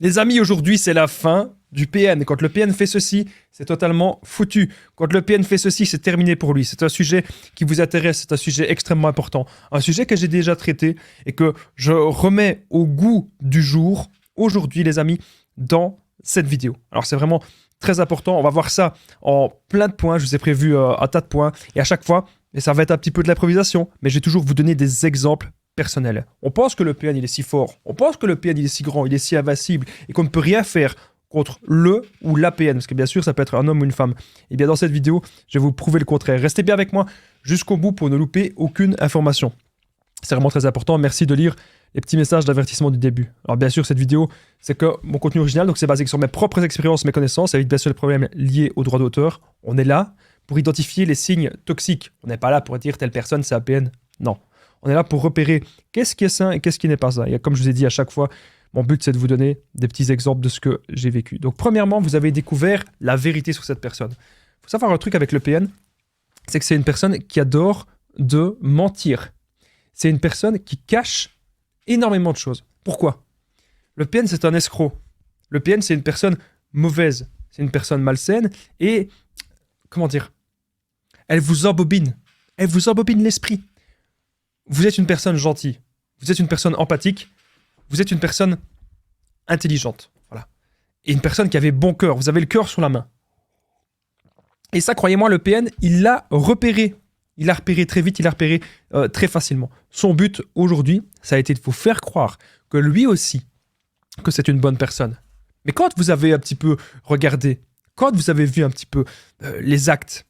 Les amis, aujourd'hui, c'est la fin du PN. Quand le PN fait ceci, c'est totalement foutu. Quand le PN fait ceci, c'est terminé pour lui. C'est un sujet qui vous intéresse, c'est un sujet extrêmement important. Un sujet que j'ai déjà traité et que je remets au goût du jour, aujourd'hui, les amis, dans cette vidéo. Alors, c'est vraiment très important. On va voir ça en plein de points. Je vous ai prévu un tas de points. Et à chaque fois, et ça va être un petit peu de l'improvisation, mais je vais toujours vous donner des exemples personnel. On pense que le PN il est si fort, on pense que le PN il est si grand, il est si invincible et qu'on ne peut rien faire contre le ou la PN, parce que bien sûr ça peut être un homme ou une femme. Et bien dans cette vidéo, je vais vous prouver le contraire. Restez bien avec moi jusqu'au bout pour ne louper aucune information. C'est vraiment très important. Merci de lire les petits messages d'avertissement du début. Alors bien sûr cette vidéo c'est que mon contenu original, donc c'est basé sur mes propres expériences, mes connaissances, avec bien sûr les problèmes liés aux droits d'auteur. On est là pour identifier les signes toxiques. On n'est pas là pour dire telle personne c'est un PN. Non. On est là pour repérer qu'est-ce qui est sain et qu'est-ce qui n'est pas sain. Et comme je vous ai dit à chaque fois, mon but c'est de vous donner des petits exemples de ce que j'ai vécu. Donc premièrement, vous avez découvert la vérité sur cette personne. Il faut savoir un truc avec le PN, c'est que c'est une personne qui adore de mentir. C'est une personne qui cache énormément de choses. Pourquoi ? Le PN c'est un escroc. Le PN c'est une personne mauvaise. C'est une personne malsaine et, comment dire, elle vous embobine. Elle vous embobine l'esprit. Vous êtes une personne gentille, vous êtes une personne empathique, vous êtes une personne intelligente. Voilà. Et une personne qui avait bon cœur, vous avez le cœur sur la main. Et ça, croyez-moi, le PN, il l'a repéré. Il l'a repéré très vite, il l'a repéré très facilement. Son but aujourd'hui, ça a été de vous faire croire que lui aussi, que c'est une bonne personne. Mais quand vous avez un petit peu regardé, quand vous avez vu un petit peu les actes,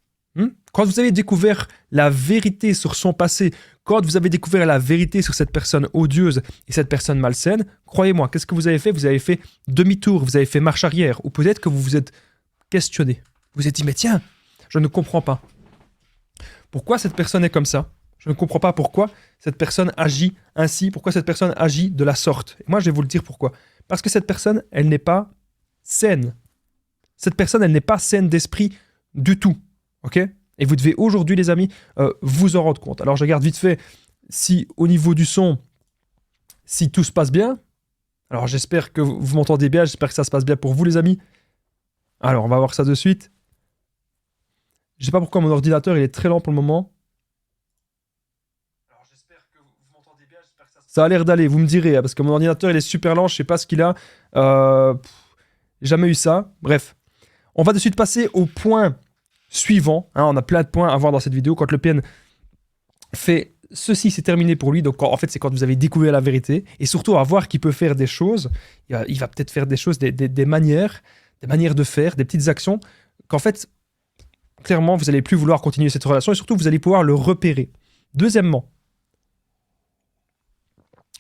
quand vous avez découvert la vérité sur son passé, quand vous avez découvert la vérité sur cette personne odieuse et cette personne malsaine, croyez-moi, qu'est-ce que vous avez fait ? Vous avez fait demi-tour, vous avez fait marche arrière, ou peut-être que vous vous êtes questionné. Vous vous êtes dit, mais tiens, je ne comprends pas. Pourquoi cette personne est comme ça ? Je ne comprends pas pourquoi cette personne agit ainsi, pourquoi cette personne agit de la sorte. Et moi, je vais vous le dire pourquoi. Parce que cette personne, elle n'est pas saine. Cette personne, elle n'est pas saine d'esprit du tout. Ok ? Et vous devez aujourd'hui, les amis, vous en rendre compte. Alors, je regarde vite fait si au niveau du son, si tout se passe bien. Alors, j'espère que vous m'entendez bien. J'espère que ça se passe bien pour vous, les amis. Alors, on va voir ça de suite. Je ne sais pas pourquoi mon ordinateur il est très lent pour le moment. Alors, j'espère que vous m'entendez bien. J'espère que ça a l'air d'aller, vous me direz. Parce que mon ordinateur, il est super lent. Je ne sais pas ce qu'il a. Jamais eu ça. Bref. On va de suite passer au point suivant, on a plein de points à voir dans cette vidéo. Quand le PN fait ceci, c'est terminé pour lui. Donc en fait, c'est quand vous avez découvert la vérité. Et surtout, à voir qu'il peut faire des choses. Il va peut-être faire des choses, des manières de faire, des petites actions qu'en fait, clairement, vous n'allez plus vouloir continuer cette relation. Et surtout, vous allez pouvoir le repérer. Deuxièmement,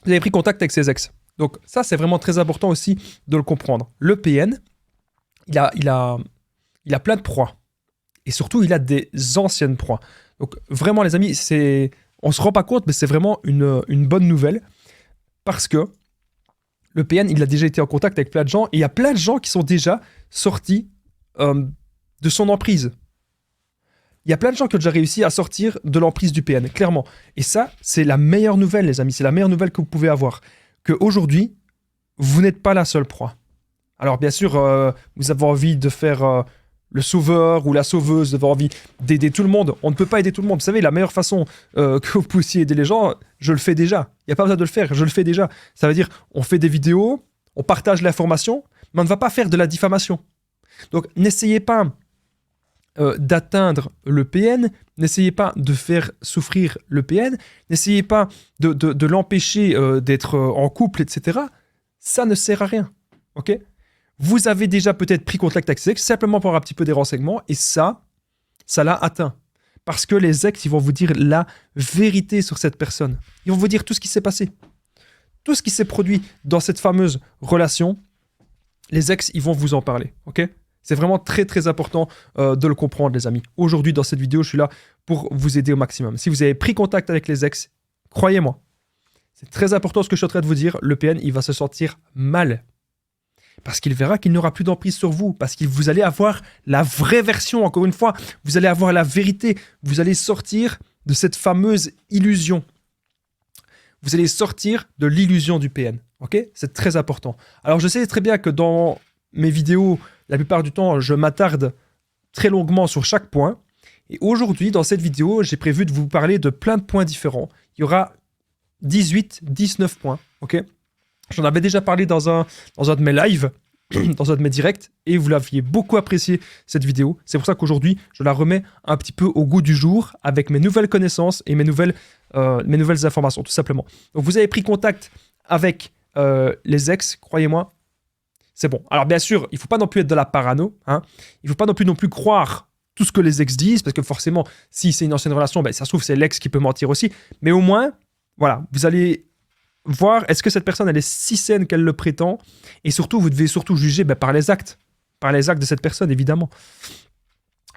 vous avez pris contact avec ses ex. Donc ça, c'est vraiment très important aussi de le comprendre. Le PN, il a plein de proies. Et surtout, il a des anciennes proies. Donc vraiment, les amis, on ne se rend pas compte, mais c'est vraiment une bonne nouvelle. Parce que le PN, il a déjà été en contact avec plein de gens. Et il y a plein de gens qui sont déjà sortis de son emprise. Il y a plein de gens qui ont déjà réussi à sortir de l'emprise du PN, clairement. Et ça, c'est la meilleure nouvelle, les amis. C'est la meilleure nouvelle que vous pouvez avoir. Qu'aujourd'hui, vous n'êtes pas la seule proie. Alors bien sûr, vous avez envie de faire... le sauveur ou la sauveuse, d'avoir envie d'aider tout le monde. On ne peut pas aider tout le monde. Vous savez, la meilleure façon que vous puissiez aider les gens, je le fais déjà. Il n'y a pas besoin de le faire, je le fais déjà. Ça veut dire, on fait des vidéos, on partage l'information, mais on ne va pas faire de la diffamation. Donc, n'essayez pas d'atteindre le PN, n'essayez pas de faire souffrir le PN, n'essayez pas de l'empêcher d'être en couple, etc. Ça ne sert à rien, ok ? Vous avez déjà peut-être pris contact avec ses ex simplement pour avoir un petit peu des renseignements et ça l'a atteint. Parce que les ex, ils vont vous dire la vérité sur cette personne. Ils vont vous dire tout ce qui s'est passé. Tout ce qui s'est produit dans cette fameuse relation, les ex, ils vont vous en parler. Ok ? C'est vraiment très très important de le comprendre, les amis. Aujourd'hui, dans cette vidéo, je suis là pour vous aider au maximum. Si vous avez pris contact avec les ex, croyez-moi, c'est très important ce que je suis en train de vous dire. Le PN, il va se sentir mal. Parce qu'il verra qu'il n'aura plus d'emprise sur vous, parce que vous allez avoir la vraie version, encore une fois, vous allez avoir la vérité, vous allez sortir de cette fameuse illusion. Vous allez sortir de l'illusion du PN, Ok? C'est très important. Alors, je sais très bien que dans mes vidéos, la plupart du temps, je m'attarde très longuement sur chaque point. Et aujourd'hui, dans cette vidéo, j'ai prévu de vous parler de plein de points différents. Il y aura 18, 19 points. Ok? J'en avais déjà parlé dans un de mes lives, dans un de mes directs, et vous l'aviez beaucoup apprécié cette vidéo. C'est pour ça qu'aujourd'hui, je la remets un petit peu au goût du jour avec mes nouvelles connaissances et mes nouvelles informations, tout simplement. Donc, vous avez pris contact avec les ex, croyez-moi, c'est bon. Alors, bien sûr, il ne faut pas non plus être de la parano. Hein. Il ne faut pas non plus croire tout ce que les ex disent, parce que forcément, si c'est une ancienne relation, ben, ça se trouve, c'est l'ex qui peut mentir aussi. Mais au moins, voilà, vous allez voir, est-ce que cette personne, elle est si saine qu'elle le prétend? Et surtout, vous devez surtout juger par les actes de cette personne, évidemment.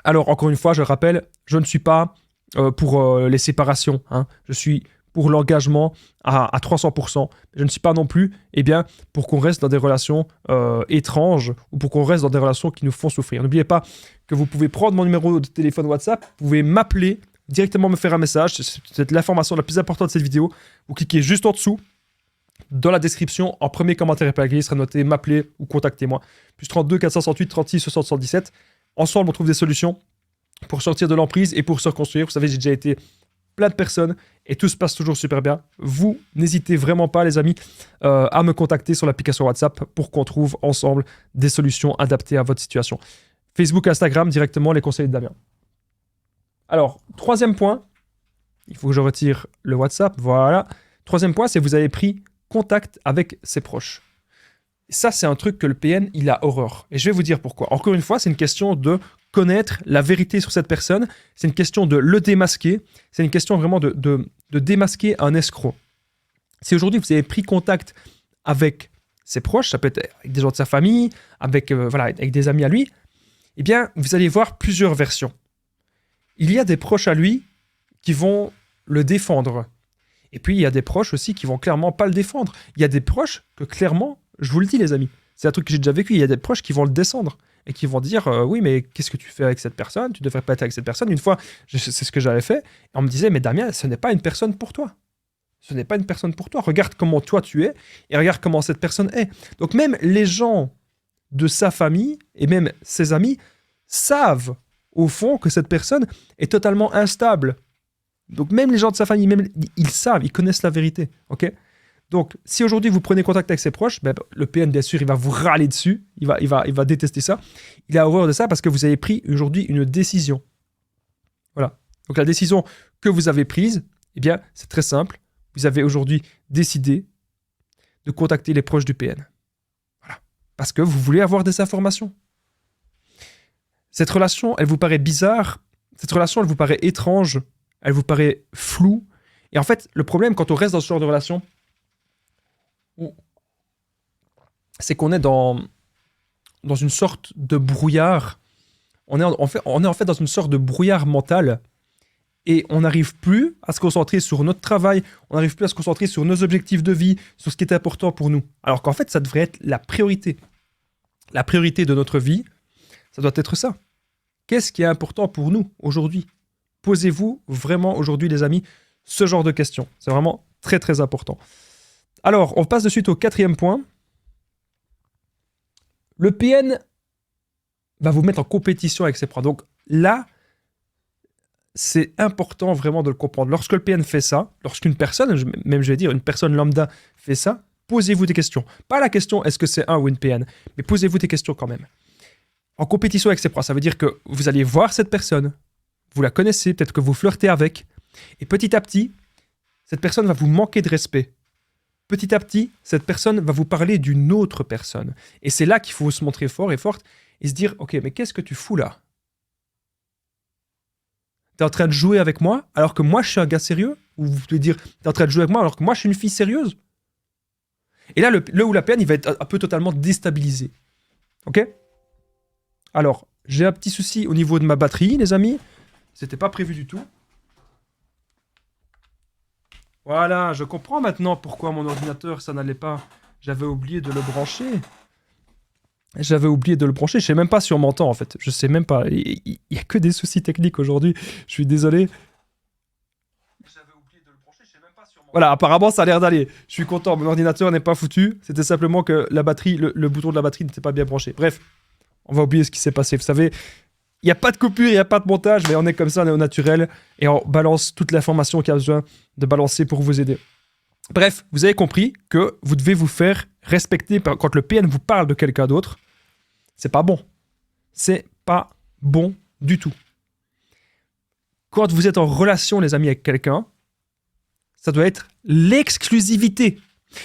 Alors, encore une fois, je rappelle, je ne suis pas pour les séparations. Hein. Je suis pour l'engagement à 300%. Je ne suis pas non plus pour qu'on reste dans des relations étranges ou pour qu'on reste dans des relations qui nous font souffrir. N'oubliez pas que vous pouvez prendre mon numéro de téléphone WhatsApp, vous pouvez m'appeler, directement me faire un message. C'est l'information la plus importante de cette vidéo. Vous cliquez juste en dessous. Dans la description, en premier commentaire épinglé, il sera noté m'appeler ou contactez-moi. Plus 32 468 36 60 77. Ensemble, on trouve des solutions pour sortir de l'emprise et pour se reconstruire. Vous savez, j'ai déjà été plein de personnes et tout se passe toujours super bien. Vous, n'hésitez vraiment pas, les amis, à me contacter sur l'application WhatsApp pour qu'on trouve ensemble des solutions adaptées à votre situation. Facebook, Instagram, directement les conseils de Damien. Alors, troisième point, il faut que je retire le WhatsApp, voilà. Troisième point, c'est que vous avez pris contact avec ses proches. Ça, c'est un truc que le PN, il a horreur. Et je vais vous dire pourquoi. Encore une fois, c'est une question de connaître la vérité sur cette personne. C'est une question de le démasquer. C'est une question vraiment de démasquer un escroc. Si aujourd'hui, vous avez pris contact avec ses proches, ça peut être avec des gens de sa famille, avec des amis à lui, eh bien, vous allez voir plusieurs versions. Il y a des proches à lui qui vont le défendre. Et puis, il y a des proches aussi qui vont clairement pas le défendre. Il y a des proches que clairement, je vous le dis les amis, c'est un truc que j'ai déjà vécu, il y a des proches qui vont le descendre et qui vont dire oui mais qu'est-ce que tu fais avec cette personne? Tu devrais pas être avec cette personne. Une fois, c'est ce que j'avais fait, et on me disait mais Damien, ce n'est pas une personne pour toi. Ce n'est pas une personne pour toi. Regarde comment toi tu es et regarde comment cette personne est. Donc même les gens de sa famille et même ses amis savent au fond que cette personne est totalement instable. Donc même les gens de sa famille, même, ils savent, ils connaissent la vérité. Ok? Donc si aujourd'hui vous prenez contact avec ses proches, le PN bien sûr il va vous râler dessus, il va détester ça. Il a horreur de ça parce que vous avez pris aujourd'hui une décision. Voilà. Donc la décision que vous avez prise, eh bien c'est très simple. Vous avez aujourd'hui décidé de contacter les proches du PN. Voilà. Parce que vous voulez avoir des informations. Cette relation, elle vous paraît bizarre, cette relation, elle vous paraît étrange, elle vous paraît floue. Et en fait, le problème quand on reste dans ce genre de relation, c'est qu'on est dans une sorte de brouillard. On est en fait dans une sorte de brouillard mental et on n'arrive plus à se concentrer sur notre travail, on n'arrive plus à se concentrer sur nos objectifs de vie, sur ce qui est important pour nous. Alors qu'en fait, ça devrait être la priorité. La priorité de notre vie, ça doit être ça. Qu'est-ce qui est important pour nous aujourd'hui? Posez-vous vraiment aujourd'hui, les amis, ce genre de questions. C'est vraiment très, très important. Alors, on passe de suite au quatrième point. Le PN va vous mettre en compétition avec ses proches. Donc là, c'est important vraiment de le comprendre. Lorsque le PN fait ça, lorsqu'une personne, même je vais dire une personne lambda fait ça, posez-vous des questions. Pas la question est-ce que c'est un ou une PN, mais posez-vous des questions quand même. En compétition avec ses proches, ça veut dire que vous allez voir cette personne, vous la connaissez, peut-être que vous flirtez avec, et petit à petit, cette personne va vous manquer de respect. Petit à petit, cette personne va vous parler d'une autre personne. Et c'est là qu'il faut se montrer fort et forte et se dire, ok, mais qu'est-ce que tu fous là? T'es en train de jouer avec moi alors que moi je suis un gars sérieux? Ou vous pouvez dire, t'es en train de jouer avec moi alors que moi je suis une fille sérieuse? Et là, là où la peine, il va être un peu totalement déstabilisé. Ok? Alors, j'ai un petit souci au niveau de ma batterie, les amis. C'était pas prévu du tout. Voilà, je comprends maintenant pourquoi mon ordinateur, ça n'allait pas. J'avais oublié de le brancher. Je sais même pas si on m'entend, en fait. Je sais même pas. Il y a que des soucis techniques aujourd'hui. Je suis désolé. J'avais oublié de le brancher, je sais même pas si on m'entend. Voilà, apparemment, ça a l'air d'aller. Je suis content, mon ordinateur n'est pas foutu. C'était simplement que la batterie, le bouton de la batterie n'était pas bien branché. Bref, on va oublier ce qui s'est passé. Vous savez, il n'y a pas de coupure, il n'y a pas de montage, mais on est comme ça, on est au naturel. Et on balance toute l'information qu'il y a besoin de balancer pour vous aider. Bref, vous avez compris que vous devez vous faire respecter quand le PN vous parle de quelqu'un d'autre. C'est pas bon. C'est pas bon du tout. Quand vous êtes en relation, les amis, avec quelqu'un, ça doit être l'exclusivité.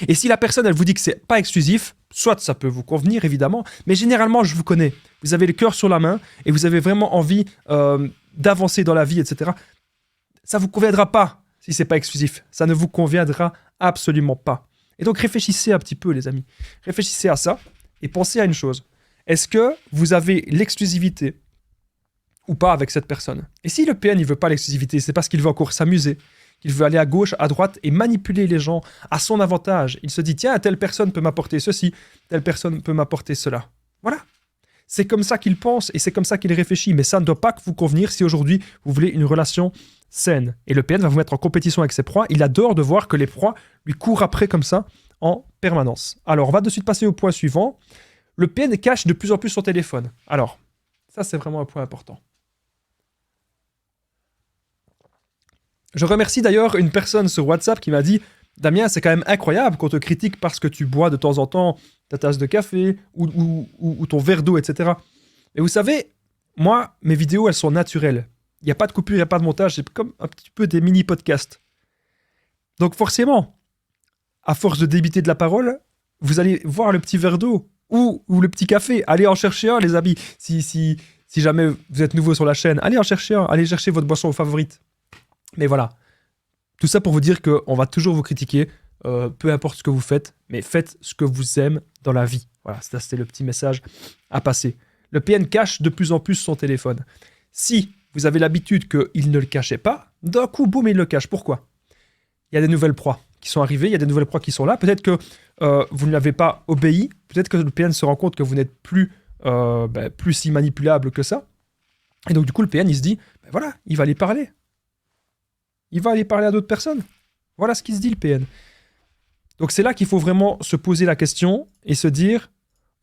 Et si la personne, elle vous dit que c'est pas exclusif, soit ça peut vous convenir, évidemment, mais généralement, je vous connais. Vous avez le cœur sur la main et vous avez vraiment envie d'avancer dans la vie, etc. Ça vous conviendra pas si c'est pas exclusif. Ça ne vous conviendra absolument pas. Et donc, réfléchissez un petit peu, les amis. Réfléchissez à ça et pensez à une chose. Est-ce que vous avez l'exclusivité ou pas avec cette personne? Et si le PN, il veut pas l'exclusivité, c'est parce qu'il veut encore s'amuser, qu'il veut aller à gauche, à droite et manipuler les gens à son avantage. Il se dit, tiens, telle personne peut m'apporter ceci, telle personne peut m'apporter cela. Voilà. C'est comme ça qu'il pense et c'est comme ça qu'il réfléchit. Mais ça ne doit pas vous convenir si aujourd'hui, vous voulez une relation saine. Et le PN va vous mettre en compétition avec ses proies. Il adore de voir que les proies lui courent après comme ça en permanence. Alors, on va de suite passer au point suivant. Le PN cache de plus en plus son téléphone. Alors, ça, c'est vraiment un point important. Je remercie d'ailleurs une personne sur WhatsApp qui m'a dit « Damien, c'est quand même incroyable qu'on te critique parce que tu bois de temps en temps ta tasse de café ou ton verre d'eau, etc. » Mais vous savez, moi, mes vidéos, elles sont naturelles. Il n'y a pas de coupure, il n'y a pas de montage. C'est comme un petit peu des mini-podcasts. Donc forcément, à force de débiter de la parole, vous allez voir le petit verre d'eau ou le petit café. Allez en chercher un, les amis. Si jamais vous êtes nouveau sur la chaîne, allez en chercher un. Allez chercher votre boisson favorite. Mais voilà, tout ça pour vous dire qu'on va toujours vous critiquer, peu importe ce que vous faites, mais faites ce que vous aimez dans la vie. Voilà, ça c'était le petit message à passer. Le PN cache de plus en plus son téléphone. Si vous avez l'habitude qu'il ne le cachait pas, d'un coup, boum, il le cache. Pourquoi? Il y a des nouvelles proies qui sont arrivées, il y a des nouvelles proies qui sont là. Peut-être que vous ne l'avez pas obéi, peut-être que le PN se rend compte que vous n'êtes plus si manipulable que ça. Et donc du coup, le PN, il se dit, ben voilà, il va aller parler. Il va aller parler à d'autres personnes. Voilà ce qu'il se dit, le PN. Donc c'est là qu'il faut vraiment se poser la question et se dire,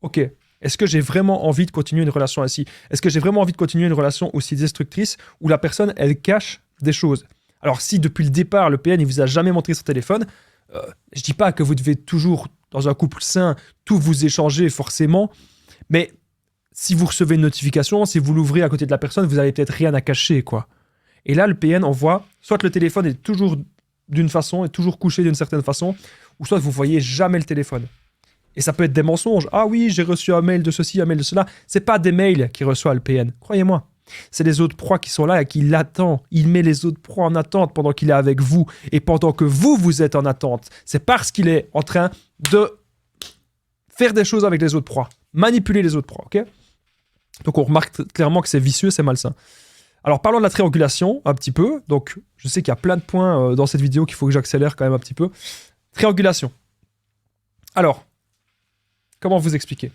ok, est-ce que j'ai vraiment envie de continuer une relation ainsi? Est-ce que j'ai vraiment envie de continuer une relation aussi destructrice où la personne, elle cache des choses? Alors si depuis le départ, le PN, il vous a jamais montré son téléphone, je dis pas que vous devez toujours, dans un couple sain, tout vous échanger forcément, mais si vous recevez une notification, si vous l'ouvrez à côté de la personne, vous avez peut-être rien à cacher, quoi. Et là, le PN, on voit, soit le téléphone est toujours d'une façon, est toujours couché d'une certaine façon, ou soit vous voyez jamais le téléphone. Et ça peut être des mensonges. Ah oui, j'ai reçu un mail de ceci, un mail de cela. C'est pas des mails qu'il reçoit le PN, croyez-moi. C'est les autres proies qui sont là et qui l'attendent. Il met les autres proies en attente pendant qu'il est avec vous et pendant que vous êtes en attente. C'est parce qu'il est en train de faire des choses avec les autres proies, manipuler les autres proies, ok? Donc on remarque clairement que c'est vicieux, c'est malsain. Alors parlons de la triangulation un petit peu. Donc je sais qu'il y a plein de points dans cette vidéo qu'il faut que j'accélère quand même un petit peu. Triangulation. Alors, comment vous expliquer?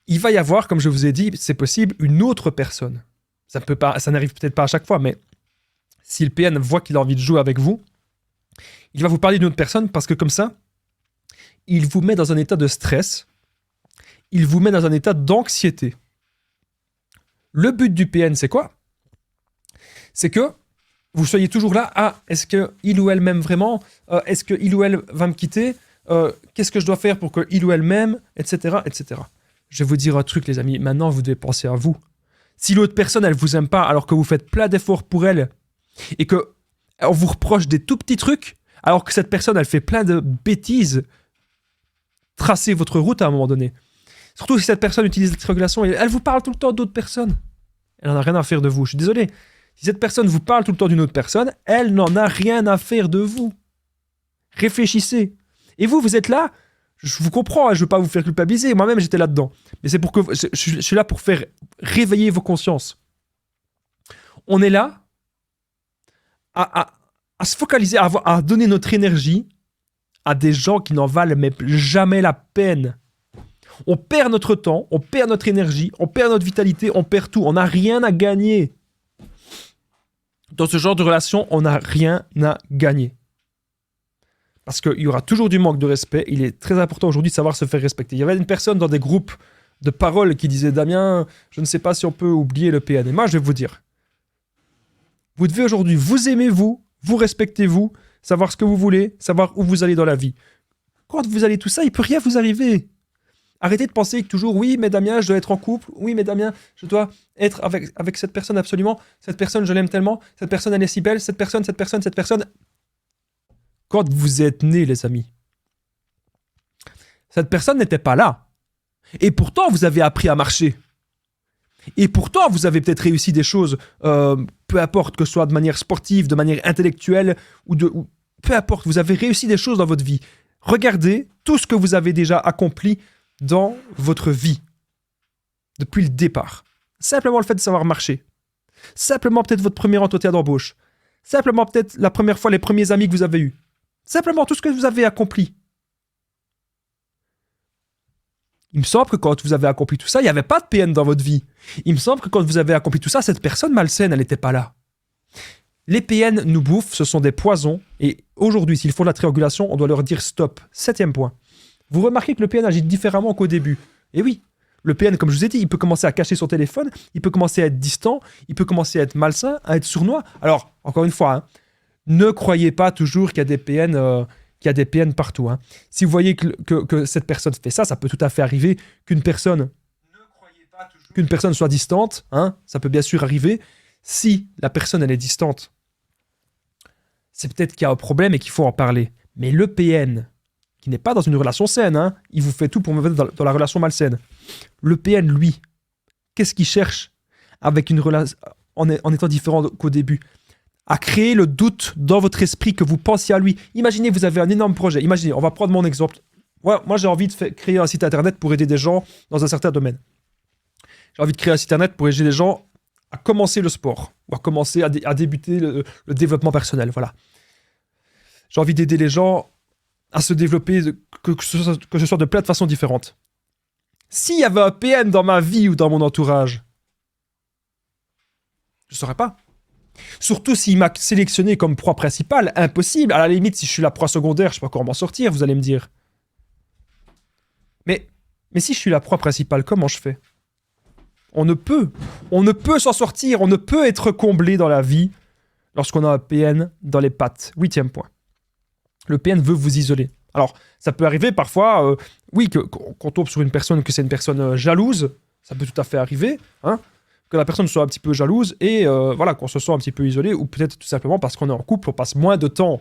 Il va y avoir, comme je vous ai dit, c'est possible, une autre personne. Ça n'arrive peut-être pas à chaque fois, mais si le PN voit qu'il a envie de jouer avec vous, il va vous parler d'une autre personne parce que comme ça, il vous met dans un état de stress, il vous met dans un état d'anxiété. Le but du PN, c'est quoi? C'est que vous soyez toujours là, ah, est-ce qu'il ou elle m'aime vraiment? Est-ce qu'il ou elle va me quitter? Qu'est-ce que je dois faire pour qu'il ou elle m'aime? Etc., etc. Je vais vous dire un truc, les amis, maintenant vous devez penser à vous. Si l'autre personne, elle vous aime pas, alors que vous faites plein d'efforts pour elle, et qu'on vous reproche des tout petits trucs, alors que cette personne, elle fait plein de bêtises, tracez votre route à un moment donné. Surtout si cette personne utilise la triangulation, elle vous parle tout le temps d'autres personnes. Elle n'en a rien à faire de vous. Je suis désolé. Si cette personne vous parle tout le temps d'une autre personne, elle n'en a rien à faire de vous. Réfléchissez. Et vous êtes là, je vous comprends, hein, je ne veux pas vous faire culpabiliser. Moi-même, j'étais là-dedans. Mais c'est pour que je suis là pour faire réveiller vos consciences. On est là à se focaliser, à donner notre énergie à des gens qui n'en valent même jamais la peine. On perd notre temps, on perd notre énergie, on perd notre vitalité, on perd tout. On n'a rien à gagner. Dans ce genre de relation, on n'a rien à gagner. Parce qu'il y aura toujours du manque de respect. Il est très important aujourd'hui de savoir se faire respecter. Il y avait une personne dans des groupes de parole qui disait « Damien, je ne sais pas si on peut oublier le PN. » Et moi, je vais vous dire. Vous devez aujourd'hui vous aimer, vous respectez, vous, savoir ce que vous voulez, savoir où vous allez dans la vie. Quand vous allez tout ça, il ne peut rien vous arriver. Arrêtez de penser que toujours, oui, mais Damien, je dois être en couple. Oui, mais Damien, je dois être avec cette personne absolument. Cette personne, je l'aime tellement. Cette personne, elle est si belle. Cette personne. Quand vous êtes nés, les amis, cette personne n'était pas là. Et pourtant, vous avez appris à marcher. Et pourtant, vous avez peut-être réussi des choses, peu importe que ce soit de manière sportive, de manière intellectuelle, peu importe, vous avez réussi des choses dans votre vie. Regardez tout ce que vous avez déjà accompli dans votre vie, depuis le départ. Simplement le fait de savoir marcher. Simplement peut-être votre premier entretien d'embauche. Simplement peut-être la première fois, les premiers amis que vous avez eus. Simplement tout ce que vous avez accompli. Il me semble que quand vous avez accompli tout ça, il n'y avait pas de PN dans votre vie. Il me semble que quand vous avez accompli tout ça, cette personne malsaine, elle n'était pas là. Les PN nous bouffent, ce sont des poisons. Et aujourd'hui, s'ils font de la triangulation, on doit leur dire stop. 7e point. Vous remarquez que le PN agit différemment qu'au début. Et oui, le PN, comme je vous ai dit, il peut commencer à cacher son téléphone, il peut commencer à être distant, il peut commencer à être malsain, à être sournois. Alors, encore une fois, hein, ne croyez pas toujours qu'il y a des PN, partout. Hein. Si vous voyez que cette personne fait ça, ça peut tout à fait arriver qu'une personne soit distante. Hein, ça peut bien sûr arriver. Si la personne, elle est distante, c'est peut-être qu'il y a un problème et qu'il faut en parler. Mais le PN, qui n'est pas dans une relation saine, hein, il vous fait tout pour me mettre dans la relation malsaine. Le PN, lui, qu'est-ce qu'il cherche avec une relation en étant différent qu'au début? À créer le doute dans votre esprit que vous pensiez à lui. Imaginez, vous avez un énorme projet. Imaginez, on va prendre mon exemple. Moi, j'ai envie de créer un site internet pour aider des gens dans un certain domaine. J'ai envie de créer un site internet pour aider les gens à commencer le sport ou à commencer à débuter le développement personnel. Voilà. J'ai envie d'aider les gens à se développer, que ce soit de plein de façons différentes. S'il y avait un PN dans ma vie ou dans mon entourage, je ne saurais pas. Surtout s'il m'a sélectionné comme proie principale, impossible. À la limite, si je suis la proie secondaire, je ne sais pas comment m'en sortir, vous allez me dire. Mais si je suis la proie principale, comment je fais? On ne peut s'en sortir, on ne peut être comblé dans la vie lorsqu'on a un PN dans les pattes. 8e point. Le PN veut vous isoler. Alors, ça peut arriver parfois, oui, qu'on tombe sur une personne, que c'est une personne jalouse, ça peut tout à fait arriver, hein, que la personne soit un petit peu jalouse et voilà, qu'on se sent un petit peu isolé, ou peut-être tout simplement parce qu'on est en couple, on passe moins de temps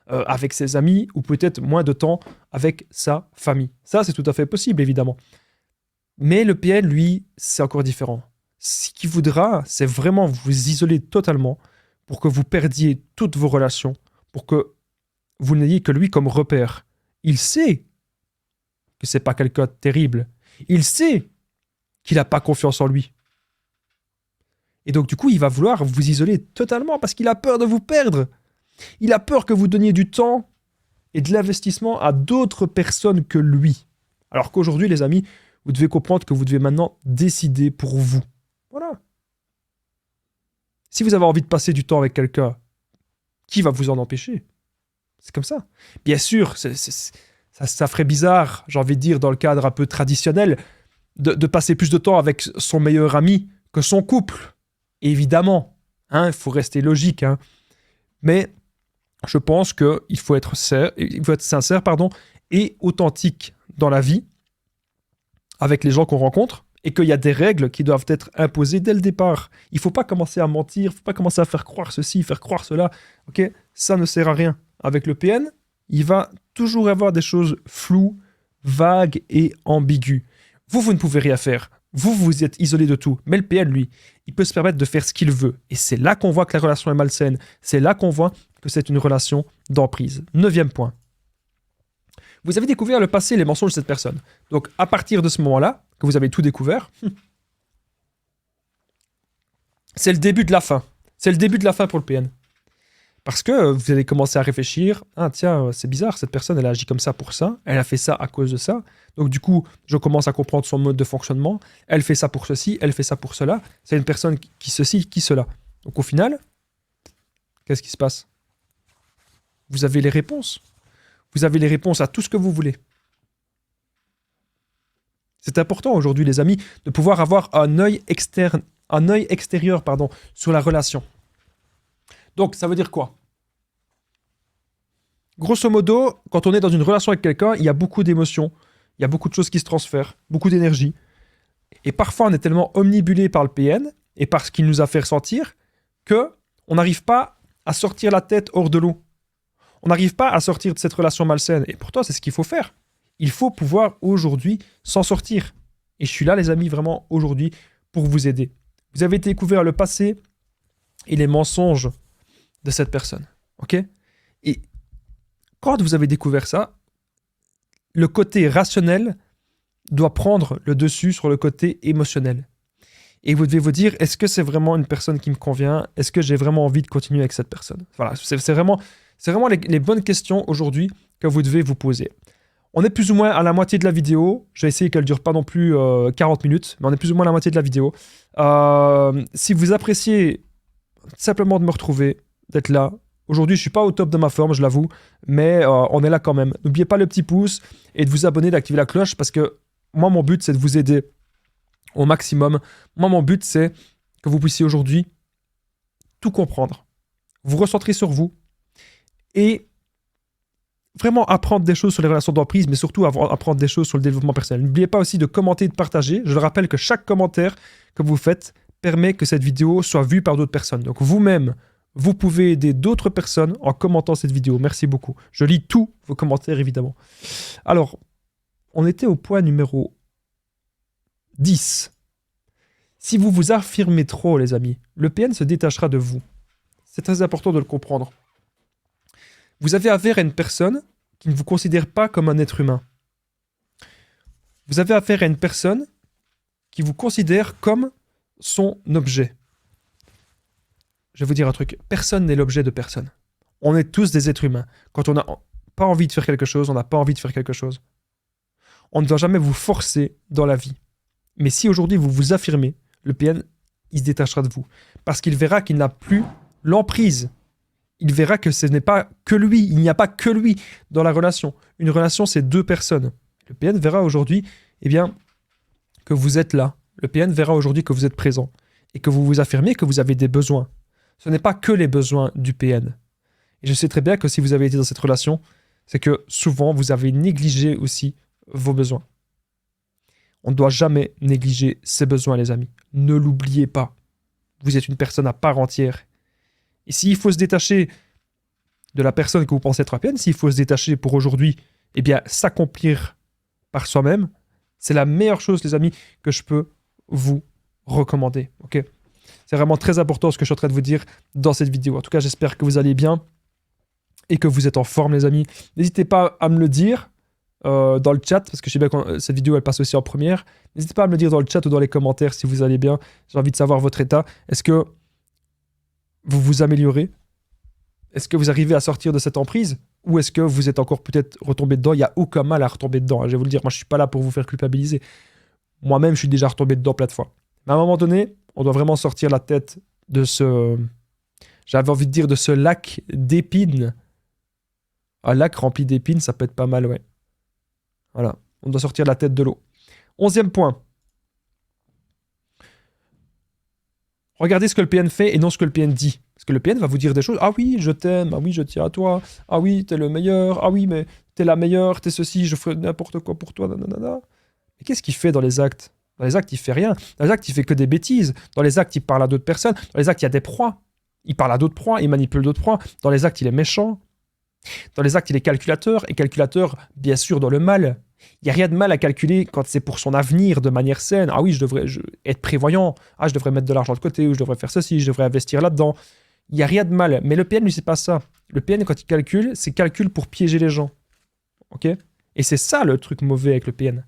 avec ses amis, ou peut-être moins de temps avec sa famille. Ça, c'est tout à fait possible, évidemment. Mais le PN, lui, c'est encore différent. Ce qu'il voudra, c'est vraiment vous isoler totalement pour que vous perdiez toutes vos relations, pour que vous n'ayez que lui comme repère. Il sait que c'est pas quelqu'un de terrible. Il sait qu'il n'a pas confiance en lui. Et donc, du coup, il va vouloir vous isoler totalement parce qu'il a peur de vous perdre. Il a peur que vous donniez du temps et de l'investissement à d'autres personnes que lui. Alors qu'aujourd'hui, les amis, vous devez comprendre que vous devez maintenant décider pour vous. Voilà. Si vous avez envie de passer du temps avec quelqu'un, qui va vous en empêcher? C'est comme ça. Bien sûr, ça ferait bizarre, j'ai envie de dire, dans le cadre un peu traditionnel, de passer plus de temps avec son meilleur ami que son couple. Évidemment, il faut rester logique. Hein. Mais je pense qu'il faut être sincère et authentique dans la vie avec les gens qu'on rencontre et qu'il y a des règles qui doivent être imposées dès le départ. Il ne faut pas commencer à mentir, il ne faut pas commencer à faire croire ceci, faire croire cela. Okay, ça ne sert à rien. Avec le PN, il va toujours avoir des choses floues, vagues et ambiguës. Vous ne pouvez rien faire. Vous êtes isolé de tout. Mais le PN, lui, il peut se permettre de faire ce qu'il veut. Et c'est là qu'on voit que la relation est malsaine. C'est là qu'on voit que c'est une relation d'emprise. 9e point. Vous avez découvert le passé et les mensonges de cette personne. Donc, à partir de ce moment-là, que vous avez tout découvert, c'est le début de la fin. C'est le début de la fin pour le PN. Parce que vous allez commencer à réfléchir, ah tiens, c'est bizarre, cette personne, elle a agi comme ça pour ça, elle a fait ça à cause de ça. Donc du coup, je commence à comprendre son mode de fonctionnement, elle fait ça pour ceci, elle fait ça pour cela. C'est une personne qui ceci, qui cela. Donc au final, qu'est-ce qui se passe? Vous avez les réponses. Vous avez les réponses à tout ce que vous voulez. C'est important aujourd'hui, les amis, de pouvoir avoir un œil extérieur, sur la relation. Donc, ça veut dire quoi? Grosso modo, quand on est dans une relation avec quelqu'un, il y a beaucoup d'émotions, il y a beaucoup de choses qui se transfèrent, beaucoup d'énergie. Et parfois, on est tellement omnibulé par le PN et par ce qu'il nous a fait ressentir que on n'arrive pas à sortir la tête hors de l'eau. On n'arrive pas à sortir de cette relation malsaine. Et pourtant, c'est ce qu'il faut faire. Il faut pouvoir aujourd'hui s'en sortir. Et je suis là, les amis, vraiment aujourd'hui pour vous aider. Vous avez découvert le passé et les mensonges de cette personne. Ok? Et quand vous avez découvert ça, le côté rationnel doit prendre le dessus sur le côté émotionnel. Et vous devez vous dire, est-ce que c'est vraiment une personne qui me convient? Est-ce que j'ai vraiment envie de continuer avec cette personne? Voilà, c'est vraiment les bonnes questions aujourd'hui que vous devez vous poser. On est plus ou moins à la moitié de la vidéo. Je vais essayer qu'elle ne dure pas non plus 40 minutes, mais on est plus ou moins à la moitié de la vidéo. Si vous appréciez simplement de me retrouver, d'être là, aujourd'hui je ne suis pas au top de ma forme, je l'avoue, mais on est là quand même. N'oubliez pas le petit pouce et de vous abonner, d'activer la cloche, parce que moi mon but c'est de vous aider au maximum. Moi mon but c'est que vous puissiez aujourd'hui tout comprendre, vous recentrer sur vous et vraiment apprendre des choses sur les relations d'emprise, mais surtout apprendre des choses sur le développement personnel. N'oubliez pas aussi de commenter et de partager. Je le rappelle que chaque commentaire que vous faites permet que cette vidéo soit vue par d'autres personnes. Donc vous-même, vous pouvez aider d'autres personnes en commentant cette vidéo. Merci beaucoup. Je lis tous vos commentaires, évidemment. Alors, on était au point numéro 10. Si vous vous affirmez trop, les amis, le PN se détachera de vous. C'est très important de le comprendre. Vous avez affaire à une personne qui ne vous considère pas comme un être humain. Vous avez affaire à une personne qui vous considère comme son objet. Je vais vous dire un truc. Personne n'est l'objet de personne. On est tous des êtres humains. Quand on n'a pas envie de faire quelque chose, on n'a pas envie de faire quelque chose. On ne doit jamais vous forcer dans la vie. Mais si aujourd'hui vous vous affirmez, le PN, il se détachera de vous. Parce qu'il verra qu'il n'a plus l'emprise. Il verra que ce n'est pas que lui. Il n'y a pas que lui dans la relation. Une relation, c'est deux personnes. Le PN verra aujourd'hui, que vous êtes là. Le PN verra aujourd'hui que vous êtes présent. Et que vous vous affirmez que vous avez des besoins. Ce n'est pas que les besoins du PN. Et je sais très bien que si vous avez été dans cette relation, c'est que souvent, vous avez négligé aussi vos besoins. On ne doit jamais négliger ses besoins, les amis. Ne l'oubliez pas. Vous êtes une personne à part entière. Et s'il faut se détacher de la personne que vous pensez être un PN, s'il faut se détacher pour aujourd'hui, s'accomplir par soi-même, c'est la meilleure chose, les amis, que je peux vous recommander. Ok ? C'est vraiment très important ce que je suis en train de vous dire dans cette vidéo. En tout cas, j'espère que vous allez bien et que vous êtes en forme, les amis. N'hésitez pas à me le dire dans le chat, parce que je sais bien que cette vidéo, elle passe aussi en première. N'hésitez pas à me le dire dans le chat ou dans les commentaires si vous allez bien. J'ai envie de savoir votre état. Est-ce que vous vous améliorez? Est-ce que vous arrivez à sortir de cette emprise? Ou est-ce que vous êtes encore peut-être retombé dedans? Il n'y a aucun mal à retomber dedans. Je vais vous le dire, moi je ne suis pas là pour vous faire culpabiliser. Moi-même, je suis déjà retombé dedans plein de fois. Mais à un moment donné, on doit vraiment sortir la tête de ce... J'avais envie de dire de ce lac d'épines. Un lac rempli d'épines, ça peut être pas mal, ouais. Voilà, on doit sortir la tête de l'eau. 11e point. Regardez ce que le PN fait et non ce que le PN dit. Parce que le PN va vous dire des choses. Ah oui, je t'aime. Ah oui, je tiens à toi. Ah oui, t'es le meilleur. Ah oui, mais t'es la meilleure. T'es ceci, je ferai n'importe quoi pour toi. Nanana. Mais qu'est-ce qu'il fait dans les actes? Dans les actes, il fait rien. Dans les actes, il fait que des bêtises. Dans les actes, il parle à d'autres personnes. Dans les actes, il y a des proies. Il parle à d'autres proies. Il manipule d'autres proies. Dans les actes, il est méchant. Dans les actes, il est calculateur. Et calculateur, bien sûr, dans le mal. Il n'y a rien de mal à calculer quand c'est pour son avenir de manière saine. Ah oui, je devrais être prévoyant. Ah, je devrais mettre de l'argent de côté. Ou je devrais faire ceci. Je devrais investir là-dedans. Il n'y a rien de mal. Mais le PN, lui, c'est pas ça. Le PN, quand il calcule, c'est calcul pour piéger les gens. Ok? Et c'est ça le truc mauvais avec le PN.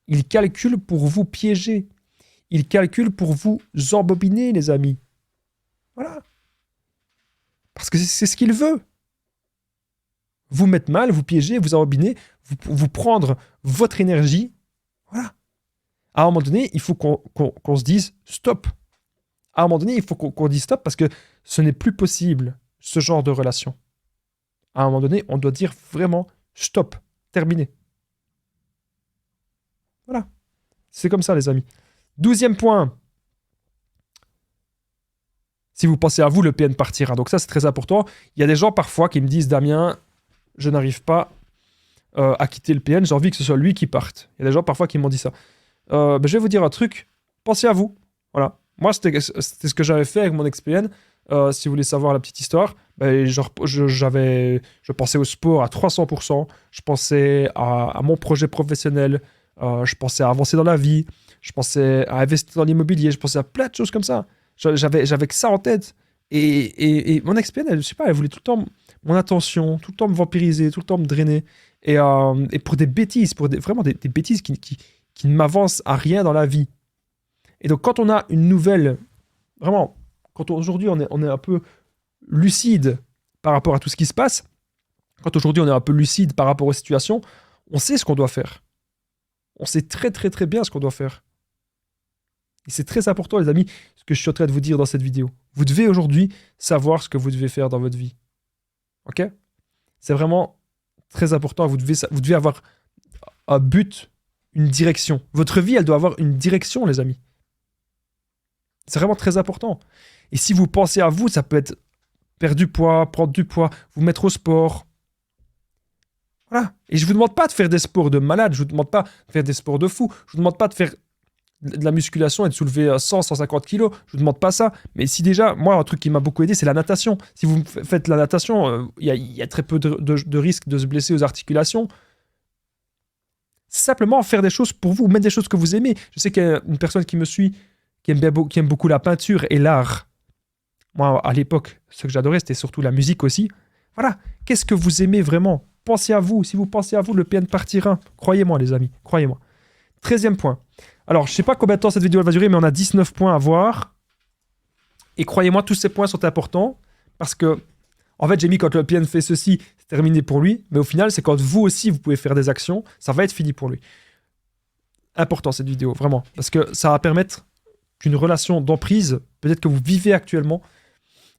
Il calcule pour vous piéger. Il calcule pour vous embobiner, les amis. Voilà. Parce que c'est ce qu'il veut. Vous mettre mal, vous piéger, vous embobiner, vous prendre votre énergie. Voilà. À un moment donné, il faut qu'on se dise stop. À un moment donné, il faut qu'on dise stop parce que ce n'est plus possible, ce genre de relation. À un moment donné, on doit dire vraiment Stop. Terminé. Voilà. C'est comme ça, les amis. 12e point. Si vous pensez à vous, le PN partira. Donc ça, c'est très important. Il y a des gens parfois qui me disent, Damien, je n'arrive pas à quitter le PN, j'ai envie que ce soit lui qui parte. Il y a des gens parfois qui m'ont dit ça. Je vais vous dire un truc, pensez à vous. Voilà. Moi, c'était ce que j'avais fait avec mon ex-PN. Si vous voulez savoir la petite histoire, je pensais au sport à 300%, je pensais à mon projet professionnel, je pensais à avancer dans la vie, je pensais à investir dans l'immobilier, je pensais à plein de choses comme ça. J'avais que ça en tête. Et mon ex-PN, je sais pas, elle voulait tout le temps mon attention, tout le temps me vampiriser, tout le temps me drainer. Et pour des bêtises, vraiment des bêtises qui ne m'avancent à rien dans la vie. Et donc, quand on a une nouvelle, vraiment, quand aujourd'hui on est un peu lucide par rapport à tout ce qui se passe, quand aujourd'hui on est un peu lucide par rapport aux situations, on sait ce qu'on doit faire. On sait très très très bien ce qu'on doit faire. Et c'est très important, les amis, ce que je suis en train de vous dire dans cette vidéo. Vous devez aujourd'hui savoir ce que vous devez faire dans votre vie. Ok ? C'est vraiment très important. Vous devez avoir un but, une direction. Votre vie, elle doit avoir une direction, les amis. C'est vraiment très important. Et si vous pensez à vous, ça peut être perdre du poids, prendre du poids, vous mettre au sport. Voilà. Et je ne vous demande pas de faire des sports de malade, je ne vous demande pas de faire des sports de fou, je ne vous demande pas de faire de la musculation et de soulever 100, 150 kilos, je ne vous demande pas ça. Mais si déjà, moi, un truc qui m'a beaucoup aidé, c'est la natation. Si vous faites la natation, il y a très peu de risques de se blesser aux articulations. Simplement faire des choses pour vous, mettre des choses que vous aimez. Je sais qu'il y a une personne qui me suit, qui aime beaucoup la peinture et l'art. Moi, à l'époque, ce que j'adorais, c'était surtout la musique aussi. Voilà, qu'est-ce que vous aimez vraiment ? Pensez à vous. Si vous pensez à vous, le PN partira. Croyez-moi, les amis, croyez-moi. 13e point. Alors, je ne sais pas combien de temps cette vidéo va durer, mais on a 19 points à voir. Et croyez-moi, tous ces points sont importants parce que, en fait, j'ai mis quand le PN fait ceci, c'est terminé pour lui. Mais au final, c'est quand vous aussi, vous pouvez faire des actions, ça va être fini pour lui. Important cette vidéo, vraiment. Parce que ça va permettre qu'une relation d'emprise, peut-être que vous vivez actuellement,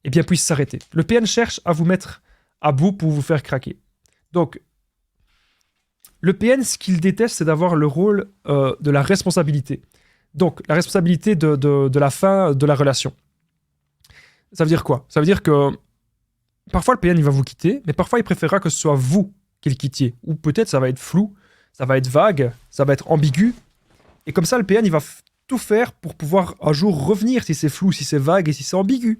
eh bien, puisse s'arrêter. Le PN cherche à vous mettre à bout pour vous faire craquer. Donc, le PN, ce qu'il déteste, c'est d'avoir le rôle de la responsabilité. Donc, la responsabilité de la fin de la relation. Ça veut dire quoi ? Ça veut dire que parfois, le PN, il va vous quitter, mais parfois, il préférera que ce soit vous qui le quittiez. Ou peut-être, ça va être flou, ça va être vague, ça va être ambigu. Et comme ça, le PN, il va tout faire pour pouvoir un jour revenir si c'est flou, si c'est vague et si c'est ambigu.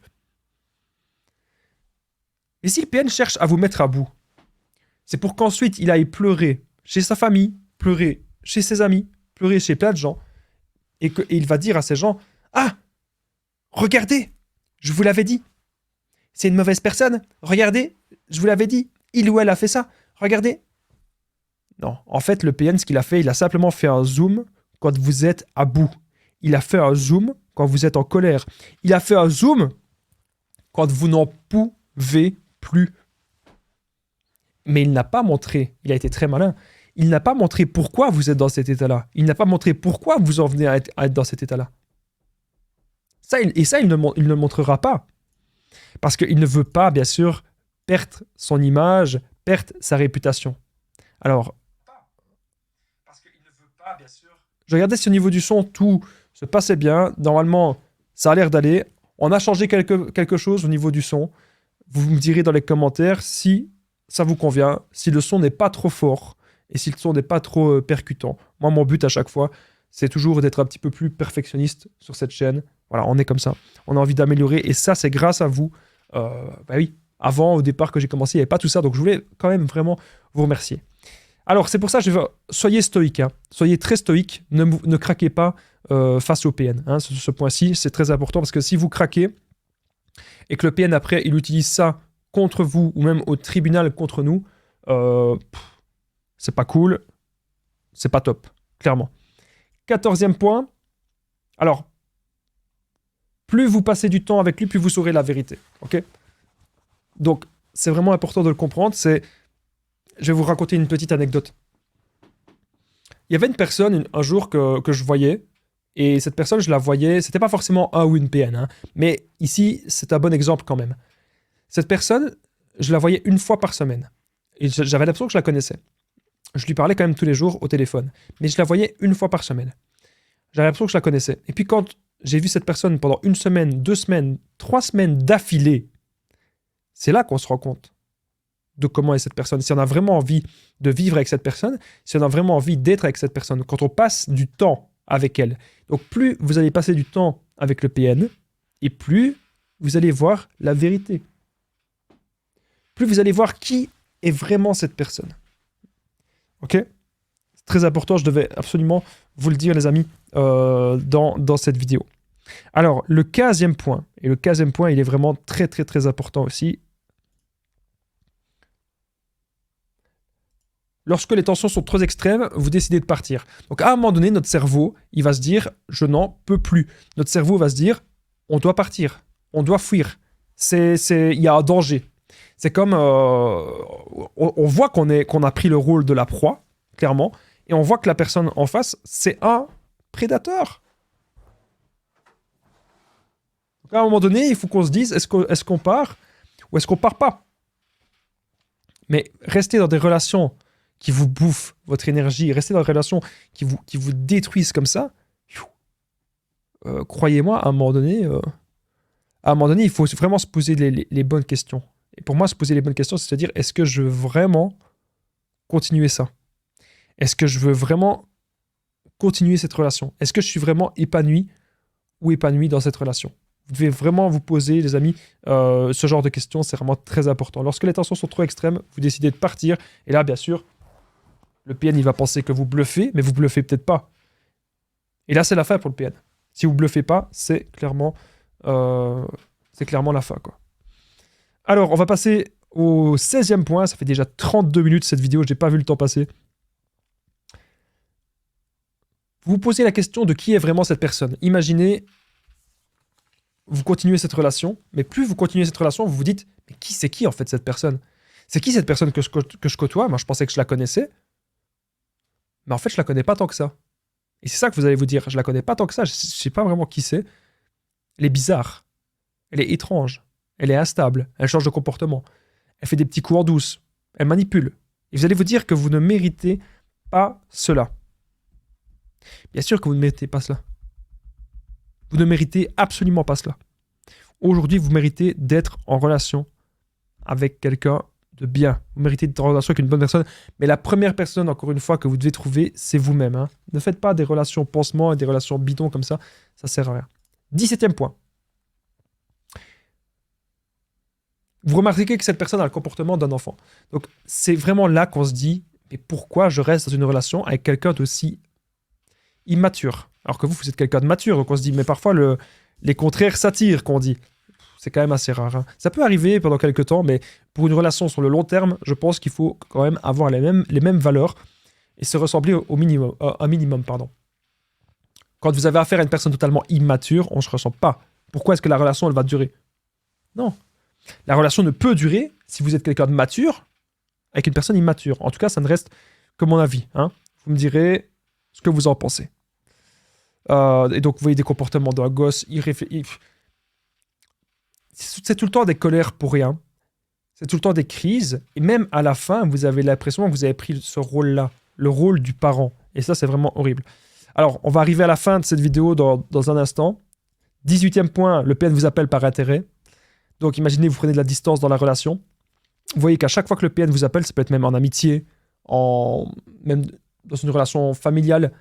Et si le PN cherche à vous mettre à bout, c'est pour qu'ensuite, il aille pleurer chez sa famille, pleurer chez ses amis, pleurer chez plein de gens, et il va dire à ces gens « Ah, regardez, je vous l'avais dit, c'est une mauvaise personne, regardez, je vous l'avais dit, il ou elle a fait ça, regardez. » Non, en fait, le PN, ce qu'il a fait, il a simplement fait un zoom quand vous êtes à bout. Il a fait un zoom quand vous êtes en colère. Il a fait un zoom quand vous n'en pouvez plus. Mais il n'a pas montré, il a été très malin, il n'a pas montré pourquoi vous êtes dans cet état-là. Il n'a pas montré pourquoi vous en venez à être dans cet état-là. Il ne le montrera pas. Parce qu'il ne veut pas, bien sûr, perdre son image, perdre sa réputation. Alors, je regardais si au niveau du son, tout se passait bien. Normalement, ça a l'air d'aller. On a changé quelque chose au niveau du son. Vous me direz dans les commentaires si ça vous convient, si le son n'est pas trop fort et si le son n'est pas trop percutant. Moi, mon but à chaque fois, c'est toujours d'être un petit peu plus perfectionniste sur cette chaîne. Voilà, on est comme ça. On a envie d'améliorer et ça, c'est grâce à vous. Oui, avant, au départ que j'ai commencé, il n'y avait pas tout ça. Donc, je voulais quand même vraiment vous remercier. Alors, c'est pour ça que soyez stoïque. Hein. Soyez très stoïque. Ne craquez pas face au PN. Hein. Ce point-ci, c'est très important parce que si vous craquez et que le PN, après, il utilise ça contre vous ou même au tribunal contre nous, c'est pas cool. C'est pas top, clairement. 14e point. Alors, plus vous passez du temps avec lui, plus vous saurez la vérité. Ok ? Donc, c'est vraiment important de le comprendre. Je vais vous raconter une petite anecdote. Il y avait une personne, un jour, que je voyais. Et cette personne, je la voyais, c'était pas forcément un ou une PN. Hein, mais ici, c'est un bon exemple quand même. Cette personne, je la voyais une fois par semaine. et j'avais l'impression que je la connaissais. Je lui parlais quand même tous les jours au téléphone, mais je la voyais une fois par semaine. J'avais l'impression que je la connaissais. Et puis quand j'ai vu cette personne pendant 1 semaine, 2 semaines, 3 semaines d'affilée, c'est là qu'on se rend compte de comment est cette personne. Si on a vraiment envie de vivre avec cette personne, si on a vraiment envie d'être avec cette personne, quand on passe du temps avec elle. Donc plus vous allez passer du temps avec le PN, et plus vous allez voir la vérité. Plus vous allez voir qui est vraiment cette personne. Ok ? C'est très important, je devais absolument vous le dire les amis dans cette vidéo. Alors, le 15e point, et le 15e point, il est vraiment très très très important aussi. Lorsque les tensions sont trop extrêmes, vous décidez de partir. Donc à un moment donné, notre cerveau, il va se dire « je n'en peux plus ». Notre cerveau va se dire « on doit partir, on doit fuir, il y a un danger ». C'est comme, on voit qu'on a pris le rôle de la proie, clairement, et on voit que la personne en face, c'est un prédateur. Donc à un moment donné, il faut qu'on se dise, est-ce qu'on part ou est-ce qu'on part pas? Mais rester dans des relations qui vous bouffent votre énergie, rester dans des relations qui vous détruisent comme ça, croyez-moi, à un moment donné, il faut vraiment se poser les bonnes questions. Et pour moi, se poser les bonnes questions, c'est se dire, est-ce que je veux vraiment continuer ça? Est-ce que je veux vraiment continuer cette relation? Est-ce que je suis vraiment épanoui ou épanoui dans cette relation? Vous devez vraiment vous poser, les amis, ce genre de questions, c'est vraiment très important. Lorsque les tensions sont trop extrêmes, vous décidez de partir. Et là, bien sûr, le PN, il va penser que vous bluffez, mais vous bluffez peut-être pas. Et là, c'est la fin pour le PN. Si vous bluffez pas, c'est clairement la fin, quoi. Alors, on va passer au 16e point. Ça fait déjà 32 minutes cette vidéo, j'ai pas vu le temps passer. Vous vous posez la question de qui est vraiment cette personne. Imaginez, vous continuez cette relation, mais plus vous continuez cette relation, vous vous dites, mais qui c'est qui en fait cette personne? C'est qui cette personne que je côtoie? Moi, je pensais que je la connaissais, mais en fait, je la connais pas tant que ça. Et c'est ça que vous allez vous dire, je la connais pas tant que ça, je sais pas vraiment qui c'est. Elle est bizarre, elle est étrange, elle est instable, elle change de comportement, elle fait des petits coups en douce, elle manipule. Et vous allez vous dire que vous ne méritez pas cela. Bien sûr que vous ne méritez pas cela. Vous ne méritez absolument pas cela. Aujourd'hui, vous méritez d'être en relation avec quelqu'un de bien. Vous méritez d'être en relation avec une bonne personne. Mais la première personne, encore une fois, que vous devez trouver, c'est vous-même. Hein. Ne faites pas des relations pansement et des relations bidons comme ça. Ça sert à rien. 17e point. Vous remarquez que cette personne a le comportement d'un enfant. Donc, c'est vraiment là qu'on se dit, mais pourquoi je reste dans une relation avec quelqu'un d'aussi immature? Alors que vous êtes quelqu'un de mature. Donc, on se dit, mais parfois, les contraires s'attirent, qu'on dit. C'est quand même assez rare. Hein. Ça peut arriver pendant quelques temps, mais pour une relation sur le long terme, je pense qu'il faut quand même avoir les mêmes valeurs et se ressembler au minimum, un minimum. Quand vous avez affaire à une personne totalement immature, on ne se ressemble pas. Pourquoi est-ce que la relation, elle va durer? Non. La relation ne peut durer si vous êtes quelqu'un de mature avec une personne immature. En tout cas, ça ne reste que mon avis. Hein. Vous me direz ce que vous en pensez. Et donc, vous voyez des comportements d'un gosse c'est tout le temps des colères pour rien. C'est tout le temps des crises. Et même à la fin, vous avez l'impression que vous avez pris ce rôle-là, le rôle du parent. Et ça, c'est vraiment horrible. Alors, on va arriver à la fin de cette vidéo dans un instant. 18e point, le PN vous appelle par intérêt. Donc, imaginez, vous prenez de la distance dans la relation. Vous voyez qu'à chaque fois que le PN vous appelle, ça peut être même en amitié, même dans une relation familiale.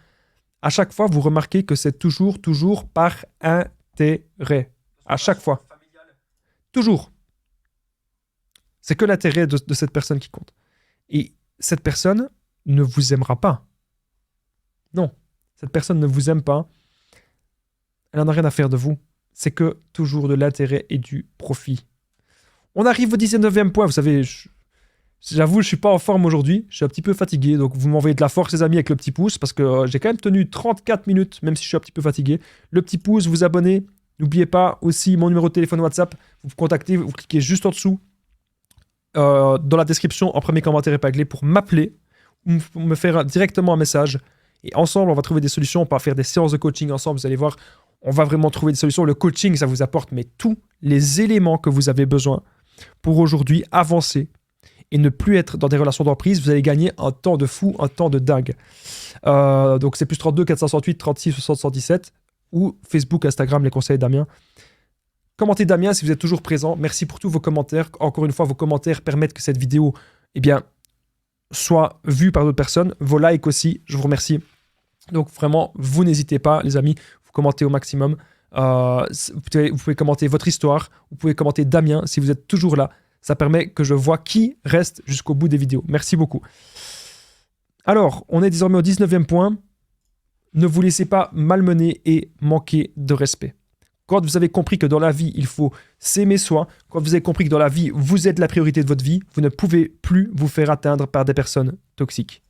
À chaque fois, vous remarquez que c'est toujours par intérêt. À chaque fois. Toujours. C'est que l'intérêt de cette personne qui compte. Et cette personne ne vous aimera pas. Non. Cette personne ne vous aime pas. Elle n'en a rien à faire de vous. C'est que toujours de l'intérêt et du profit. On arrive au 19e point. Vous savez, j'avoue, je ne suis pas en forme aujourd'hui. Je suis un petit peu fatigué. Donc, vous m'envoyez de la force, les amis, avec le petit pouce. Parce que j'ai quand même tenu 34 minutes, même si je suis un petit peu fatigué. Le petit pouce, vous abonnez. N'oubliez pas aussi mon numéro de téléphone WhatsApp. Vous me contactez, vous cliquez juste en dessous. Dans la description, en premier commentaire épinglé, pour m'appeler ou me faire directement un message. Et ensemble, on va trouver des solutions. On va faire des séances de coaching ensemble. Vous allez voir, on va vraiment trouver des solutions. Le coaching, ça vous apporte tous les éléments que vous avez besoin pour aujourd'hui avancer et ne plus être dans des relations d'emprise, vous allez gagner un temps de fou, un temps de dingue. Donc c'est plus 32 468 36 60 117 ou Facebook, Instagram, les conseils Damien. Commentez Damien si vous êtes toujours présent. Merci pour tous vos commentaires. Encore une fois, vos commentaires permettent que cette vidéo soit vue par d'autres personnes. Vos likes aussi, je vous remercie. Donc vraiment, vous n'hésitez pas, les amis, vous commentez au maximum. Vous pouvez commenter votre histoire, vous pouvez commenter Damien si vous êtes toujours là. Ça permet que je vois qui reste jusqu'au bout des vidéos. Merci beaucoup. Alors, on est désormais au 19e point. Ne vous laissez pas malmener et manquer de respect. Quand vous avez compris que dans la vie, il faut s'aimer soi, quand vous avez compris que dans la vie, vous êtes la priorité de votre vie, vous ne pouvez plus vous faire atteindre par des personnes toxiques.